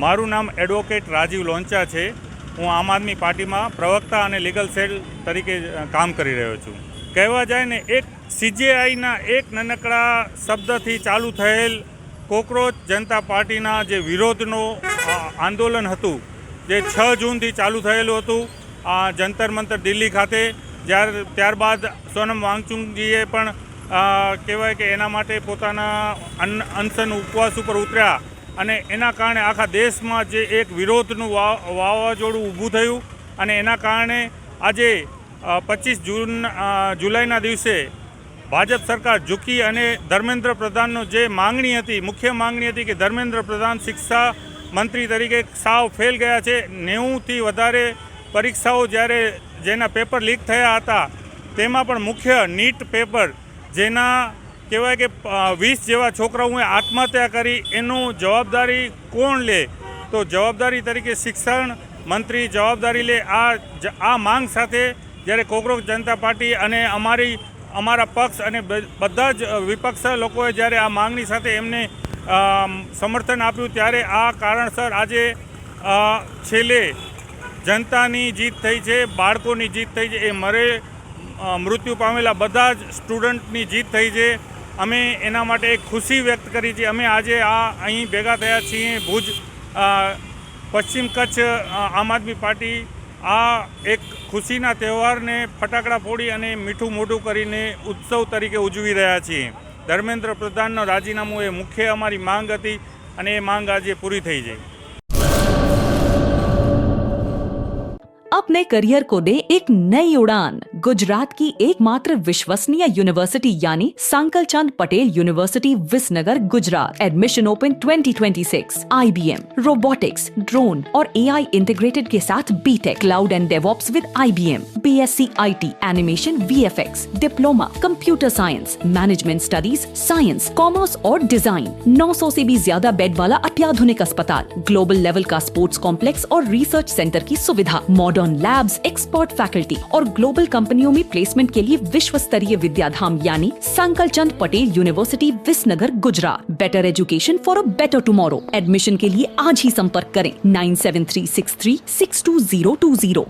મારું નામ એડવોકેટ રાજીવ લોંચા છે। હું આમ આદમી પાર્ટીમાં પ્રવક્તા અને લીગલ સેલ તરીકે કામ કરી રહ્યો છું। કહેવા જાય ને, એક સીજેઆઈના એક નાનકડા શબ્દથી ચાલુ થયેલ કોકરોચ જનતા પાર્ટીના જે વિરોધનો આંદોલન હતું, જે 6 જૂનથી ચાલુ થયેલું હતું આ જંતર મંતર દિલ્હી ખાતે, ત્યારબાદ સોનમ વાંગચુકજીએ પણ કહેવાય કે એના માટે પોતાના અનશન ઉપવાસ ઉપર ઉતર્યા અને એના કારણે આખા દેશમાં જે એક વિરોધનું વાવાઝોડું ઊભું થયું અને એના કારણે આજે 25 જુલાઈના દિવસે ભાજપ સરકાર ઝૂકી અને ધર્મેન્દ્ર પ્રધાનનો જે માંગણી હતી, મુખ્ય માંગણી હતી કે ધર્મેન્દ્ર પ્રધાન શિક્ષા મંત્રી તરીકે સાવ ફેલ ગયા છે। 90થી વધારે પરીક્ષાઓ જેના પેપર લીક થયા હતા, તેમાં પણ મુખ્ય નીટ પેપર, જેના કહેવાય કે 20 જેવા છોકરાઓએ આત્મહત્યા કરી, એનું જવાબદારી કોણ લે? તો જવાબદારી તરીકે શિક્ષણ મંત્રી જવાબદારી લે। આ માંગ સાથે જ્યારે કોકરોચ જનતા પાર્ટી અને અમારા પક્ષ અને બધા જ વિપક્ષ લોકોએ જ્યારે આ માંગણી સાથે એમને સમર્થન આપ્યું, ત્યારે આ કારણસર આજે છેલ્લે જનતાની જીત થઈ છે, બાળકોની જીત થઈ છે, મૃત્યુ પામેલા બધા જ સ્ટુડન્ટની જીત થઈ છે। અમે એના માટે એક ખુશી વ્યક્ત કરી છે। અમે આજે અહીં ભેગા થયા છીએ ભુજ પશ્ચિમ કચ્છ આમ આદમી પાર્ટી આ એક ખુશીના તહેવારને ફટાકડા ફોડી અને મીઠું મોઢું કરીને ઉત્સવ તરીકે ઉજવી રહ્યા છીએ। ધર્મેન્દ્ર પ્રધાનનું રાજીનામું એ મુખ્ય અમારી માંગ હતી અને એ માંગ આજે પૂરી થઈ છે। अपने करियर को दे एक नई उड़ान। गुजरात की एकमात्र विश्वसनीय यूनिवर्सिटी यानी Sankal Chand Patel university Visnagar Gujarat. Admission open 2026। IBM, रोबोटिक्स, ड्रोन और AI इंटीग्रेटेड के साथ BTech, cloud and DevOps with IBM, BSc IT, animation, VFX, diploma, computer science, management studies, science, commerce और डिजाइन। 900 से भी ज्यादा बेड वाला अत्याधुनिक अस्पताल, ग्लोबल लेवल का स्पोर्ट्स कॉम्प्लेक्स और रिसर्च सेंटर की सुविधा, मॉडर्न लैब्स, एक्सपर्ट फैकल्टी और ग्लोबल कंपनियों में प्लेसमेंट के लिए विश्व स्तरीय विद्याधाम यानी Sankal Chand Patel university Visnagar Gujarat. Better education for a better tomorrow. Admission के लिए आज ही संपर्क करें 9736362020।